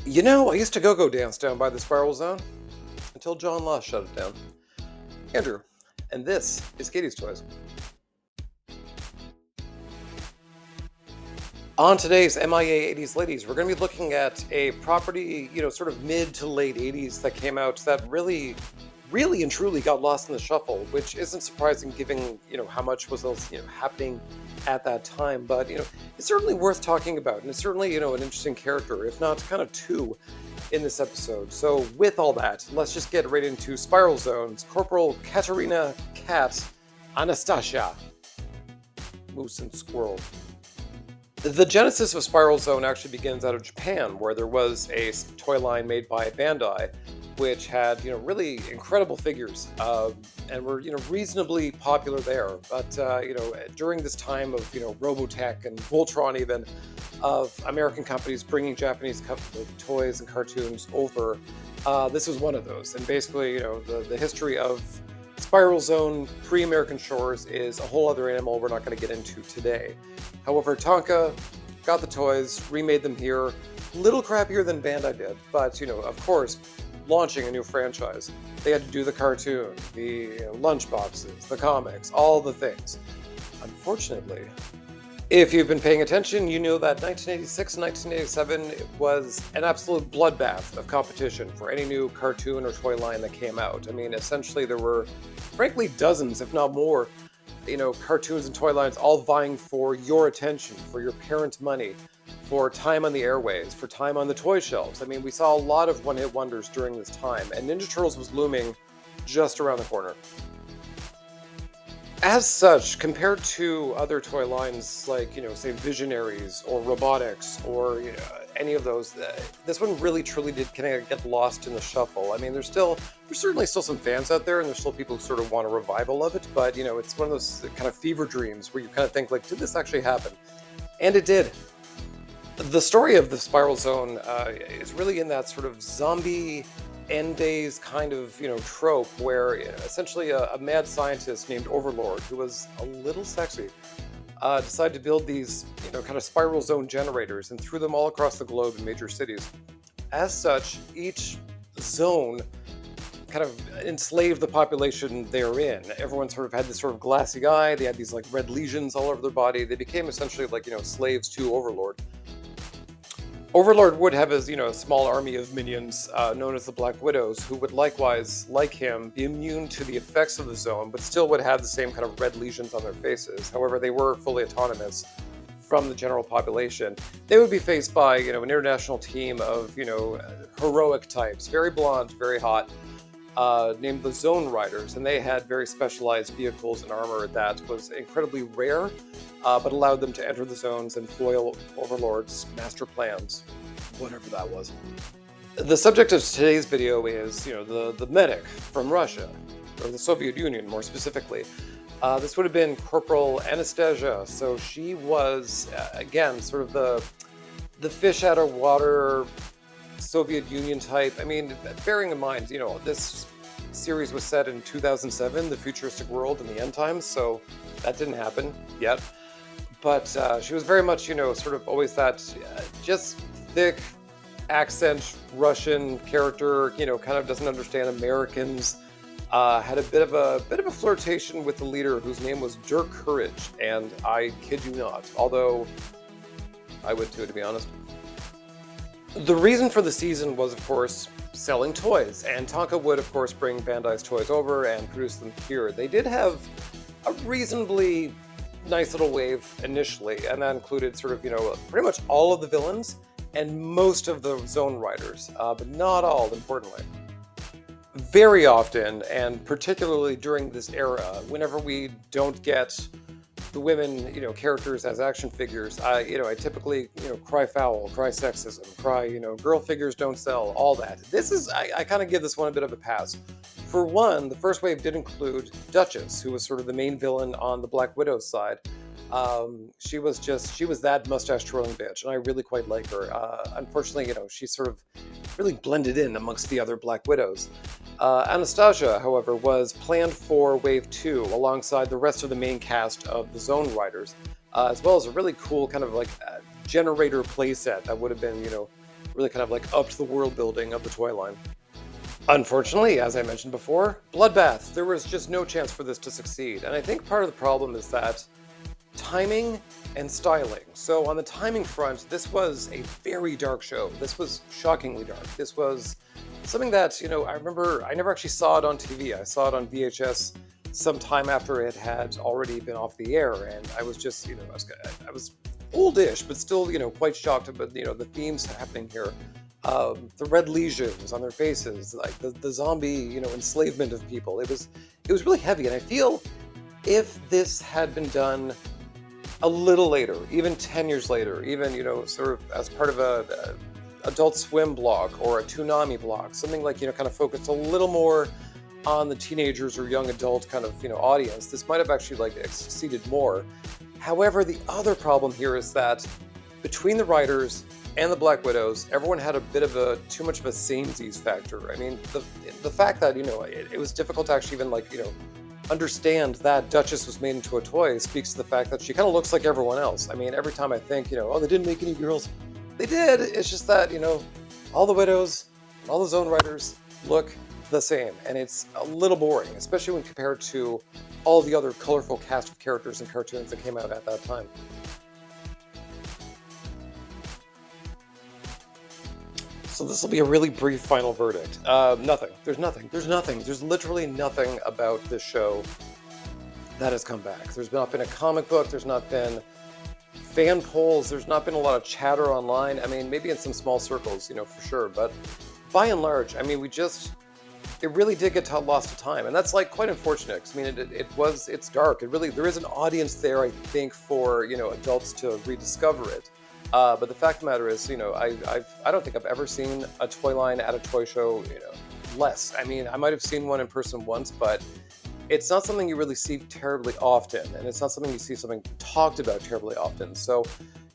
I used to go dance down by the Spiral Zone until John Law shut it down. Andrew, and this is Katie's Toys. On today's MIA 80s Ladies, we're going to be looking at a property, sort of mid to late 80s that came out that really and truly got lost in the shuffle, which isn't surprising given, how much was, happening at that time. But, it's certainly worth talking about. And it's certainly, an interesting character, if not kind of two in this episode. So with all that, let's just get right into Spiral Zone's Corporal Katerina Kat Anastacia. Moose and squirrel. The genesis of Spiral Zone actually begins out of Japan, where there was a toy line made by Bandai, which had, really incredible figures, and were, reasonably popular there. But, during this time of, Robotech and Voltron even, of American companies bringing Japanese toys and cartoons over, this was one of those. And basically, the history of Spiral Zone pre-American shores is a whole other animal we're not going to get into today. However, Tonka got the toys, remade them here, a little crappier than Bandai did, but, of course, launching a new franchise. They had to do the cartoon, the lunch boxes, the comics, all the things. Unfortunately, if you've been paying attention, you know that 1986 and 1987 was an absolute bloodbath of competition for any new cartoon or toy line that came out. I mean, essentially there were, frankly, dozens, if not more, cartoons and toy lines all vying for your attention, for your parents' money, for time on the airways, for time on the toy shelves. I mean, we saw a lot of one-hit wonders during this time, and Ninja Turtles was looming just around the corner. As such, compared to other toy lines like, say Visionaries or Robotics or, any of those, this one really truly did kind of get lost in the shuffle. I mean, there's certainly still some fans out there, and there's still people who sort of want a revival of it, but, it's one of those kind of fever dreams where you kind of think, like, did this actually happen? And it did. The story of the Spiral Zone is really in that sort of zombie end days kind of, trope where essentially a mad scientist named Overlord, who was a little sexy, decided to build these, kind of Spiral Zone generators and threw them all across the globe in major cities. As such, each zone kind of enslaved the population they're in. Everyone sort of had this sort of glassy eye. They had these like red lesions all over their body. They became essentially like, slaves to Overlord. Overlord would have his, a small army of minions known as the Black Widows, who would likewise, like him, be immune to the effects of the zone, but still would have the same kind of red lesions on their faces. However, they were fully autonomous from the general population. They would be faced by, an international team of, heroic types, very blonde, very hot, named the Zone Riders, and they had very specialized vehicles and armor that was incredibly rare, but allowed them to enter the zones and foil Overlord's master plans, whatever that was. The subject of today's video is, the medic from Russia, or the Soviet Union more specifically. This would have been Corporal Anastacia, so she was, again, sort of the fish out of water Soviet Union type. I mean, bearing in mind, this series was set in 2007, the futuristic world in the end times, so that didn't happen yet. But she was very much, sort of always that just thick accent Russian character, kind of doesn't understand Americans. Had a bit of a flirtation with the leader, whose name was Dirk Courage, and I kid you not, although I would too, to be honest. The reason for the season was, of course, selling toys, and Tonka would, of course, bring Bandai's toys over and produce them here. They did have a reasonably nice little wave initially, and that included sort of, pretty much all of the villains and most of the Zone Riders, but not all, importantly. Very often, and particularly during this era, whenever we don't get the women, characters as action figures, I typically, cry foul, cry sexism, cry, girl figures don't sell, all that. This is, I kind of give this one a bit of a pass. For one, the first wave did include Duchess, who was sort of the main villain on the Black Widow's side. She was that mustache twirling bitch, and I really quite like her. Unfortunately, she sort of really blended in amongst the other Black Widows. Anastacia, however, was planned for Wave 2 alongside the rest of the main cast of the Zone Riders, as well as a really cool kind of like generator playset that would have been, really kind of like upped the world building of the toy line. Unfortunately, as I mentioned before, Bloodbath, there was just no chance for this to succeed. And I think part of the problem is that timing and styling. So on the timing front, this was a very dark show. This was shockingly dark. This was something that, I remember I never actually saw it on TV. I saw it on VHS sometime after it had already been off the air. And I was just, I was oldish, but still, quite shocked about, the themes happening here. The red lesions on their faces, like the zombie, enslavement of people. It was really heavy. And I feel if this had been done a little later, even 10 years later, even, sort of as part of a Adult Swim blog or a Toonami blog, something like, kind of focused a little more on the teenagers or young adult kind of, audience, this might have actually like succeeded more. However, the other problem here is that between the writers and the Black Widows, everyone had a bit of too much of a samesies factor. I mean, the fact that, it was difficult to actually even like, understand that Duchess was made into a toy speaks to the fact that she kind of looks like everyone else. I mean, every time I think, oh, they didn't make any girls. They did. It's just that, all the widows, all the zone writers look the same. And it's a little boring, especially when compared to all the other colorful cast of characters and cartoons that came out at that time. So this will be a really brief final verdict. Nothing. There's nothing. There's nothing. There's literally nothing about this show that has come back. There's not been a comic book. There's not been fan polls. There's not been a lot of chatter online. I mean, maybe in some small circles, for sure. But by and large, I mean, it really did get lost to time. And that's like quite unfortunate. 'Cause, I mean, it's dark. There is an audience there, I think, for, adults to rediscover it. But the fact of the matter is, I don't think I've ever seen a toy line at a toy show, less. I mean, I might have seen one in person once, but it's not something you really see terribly often, and it's not something you see something talked about terribly often. So,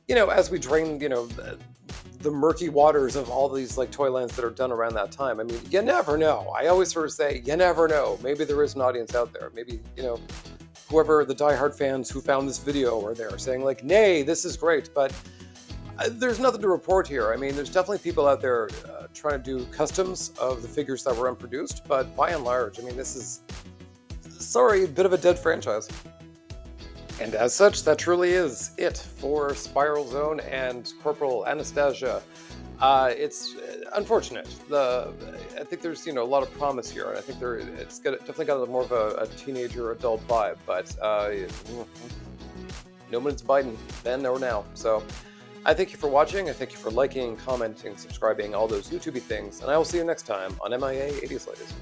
as we drain, the murky waters of all these like toy lines that are done around that time, I mean, you never know. I always sort of say, you never know. Maybe there is an audience out there. Maybe, whoever the diehard fans who found this video are there saying like, nay, this is great, but there's nothing to report here. I mean, there's definitely people out there trying to do customs of the figures that were unproduced, but by and large, I mean, this is, sorry, a bit of a dead franchise. And as such, that truly is it for Spiral Zone and Corporal Anastacia. It's unfortunate. I think there's, a lot of promise here, and I think it's definitely got more of a teenager adult vibe, but no one's biting then or now. So I thank you for watching. I thank you for liking, commenting, subscribing, all those YouTubey things, and I will see you next time on MIA 80s Ladies.